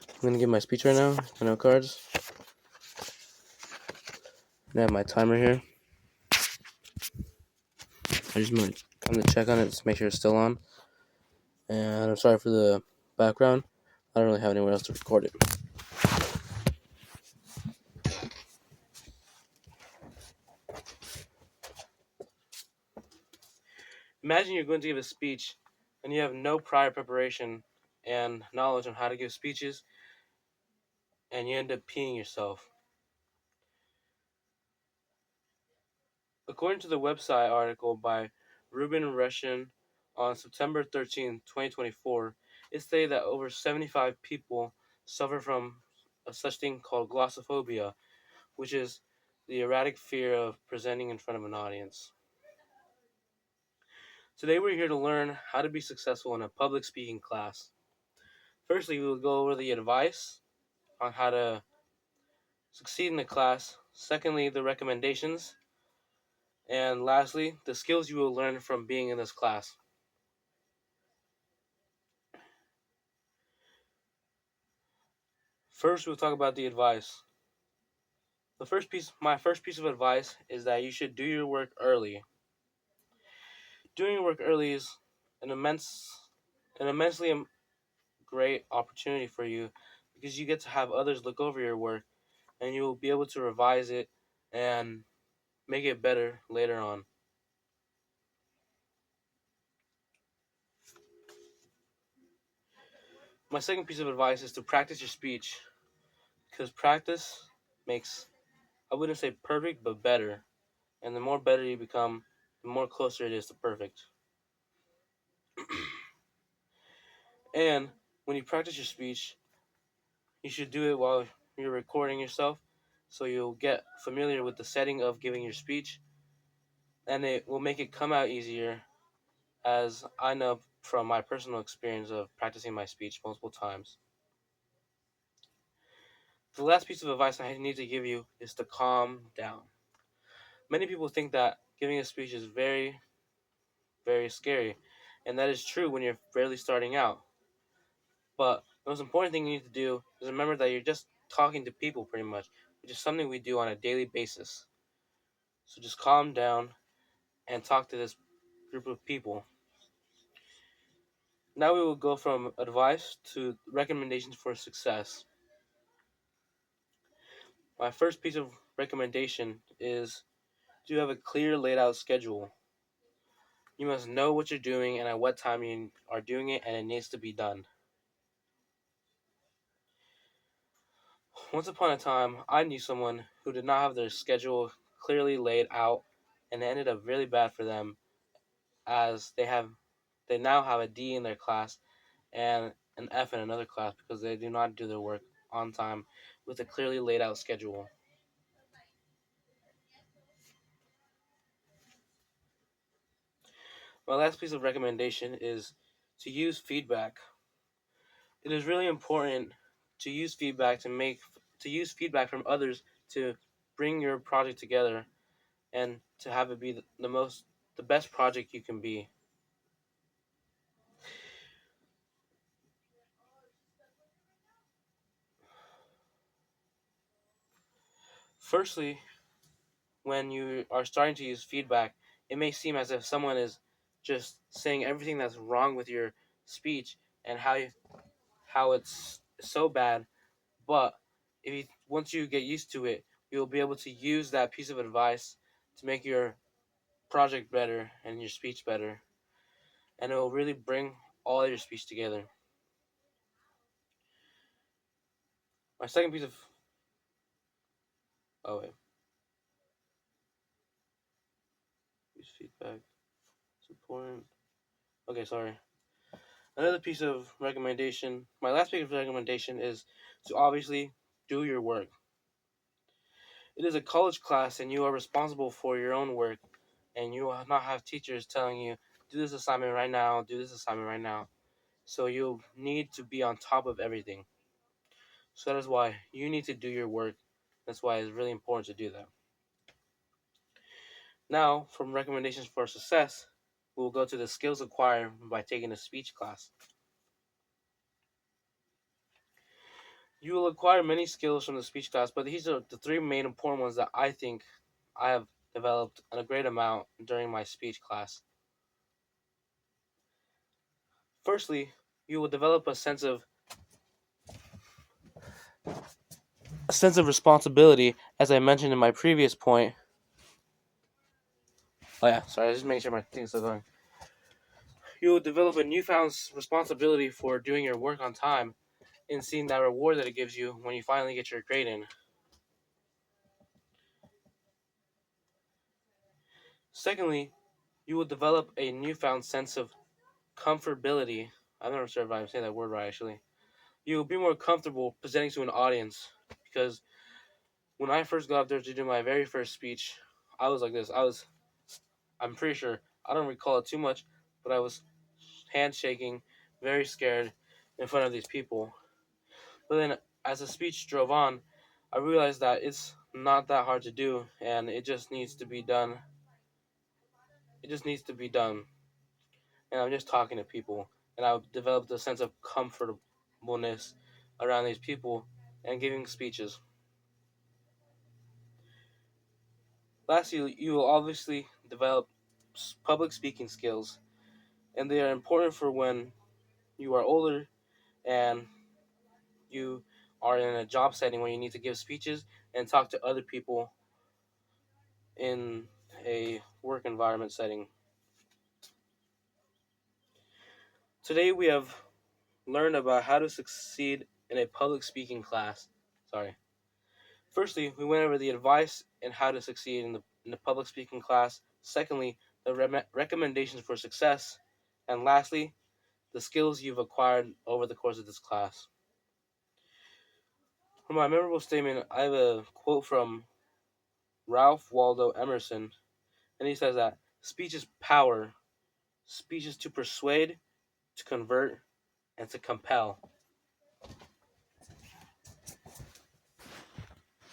I'm going to give my speech right now. My note cards. I have my timer here. I just want to come to check on it to make sure it's still on. And I'm sorry for the background. I don't really have anywhere else to record it. Imagine you're going to give a speech and you have no prior preparation and knowledge on how to give speeches, and you end up peeing yourself. According to the website article by Ruben Reshin on September 13, 2024, it stated that over 75 people suffer from a such thing called glossophobia, which is the erratic fear of presenting in front of an audience. Today we're here to learn how to be successful in a public speaking class. Firstly, we will go over the advice on how to succeed in the class. Secondly, the recommendations. And lastly, the skills you will learn from being in this class. First, we'll talk about the advice. My first piece of advice is that you should do your work early. Doing your work early is an immensely great opportunity for you because you get to have others look over your work and you will be able to revise it and make it better later on. My second piece of advice is to practice your speech because practice makes, I wouldn't say perfect, but better. And the more better you become, the more closer it is to perfect. And when you practice your speech, you should do it while you're recording yourself so you'll get familiar with the setting of giving your speech and it will make it come out easier, as I know from my personal experience of practicing my speech multiple times. The last piece of advice I need to give you is to calm down. Many people think that giving a speech is very, very scary, and that is true when you're barely starting out. But the most important thing you need to do is remember that you're just talking to people pretty much, which is something we do on a daily basis. So just calm down and talk to this group of people. Now we will go from advice to recommendations for success. My first piece of recommendation is to have a clear laid out schedule. You must know what you're doing and at what time you are doing it, and it needs to be done. Once upon a time, I knew someone who did not have their schedule clearly laid out, and it ended up really bad for them, as they now have a D in their class and an F in another class because they do not do their work on time with a clearly laid out schedule. My last piece of recommendation is to use feedback. It is really important to use feedback to use feedback from others to bring your project together and to have it be the best project you can be. Firstly, when you are starting to use feedback, it may seem as if someone is just saying everything that's wrong with your speech and how it's so bad. But once you get used to it, you'll be able to use that piece of advice to make your project better and your speech better, and it will really bring all your speech together. My second piece of oh wait, use feedback. It's important. Okay, sorry. Another piece of recommendation. My last piece of recommendation is to obviously do your work. It is a college class, and you are responsible for your own work, and you will not have teachers telling you do this assignment right now, do this assignment right now. So you need to be on top of everything. So that is why you need to do your work. That's why it's really important to do that. Now, from recommendations for success, we will go to the skills acquired by taking a speech class. You will acquire many skills from the speech class, but these are the three main important ones that I think I have developed in a great amount during my speech class. Firstly, you will develop a sense of responsibility, as I mentioned in my previous point. Oh yeah, sorry, I was just making sure my thing's still going. You will develop a newfound responsibility for doing your work on time and seeing that reward that it gives you when you finally get your grade in. Secondly, you will develop a newfound sense of comfortability. I'm not sure if I'm saying that word right actually. You will be more comfortable presenting to an audience because when I first got up there to do my very first speech, I was like this. I'm pretty sure, I don't recall it too much, but I was handshaking, very scared in front of these people. But then as the speech drove on, I realized that it's not that hard to do and it just needs to be done. It just needs to be done. And I'm just talking to people. And I've developed a sense of comfortableness around these people and giving speeches. Lastly, you will obviously develop public speaking skills, and they are important for when you are older and you are in a job setting where you need to give speeches and talk to other people in a work environment setting. Today we have learned about how to succeed in a public speaking class. Sorry. Firstly, we went over the advice and how to succeed in the public speaking class. Secondly, the recommendations for success. And lastly, the skills you've acquired over the course of this class. For my memorable statement, I have a quote from Ralph Waldo Emerson, and he says that speech is power. Speech is to persuade, to convert, and to compel.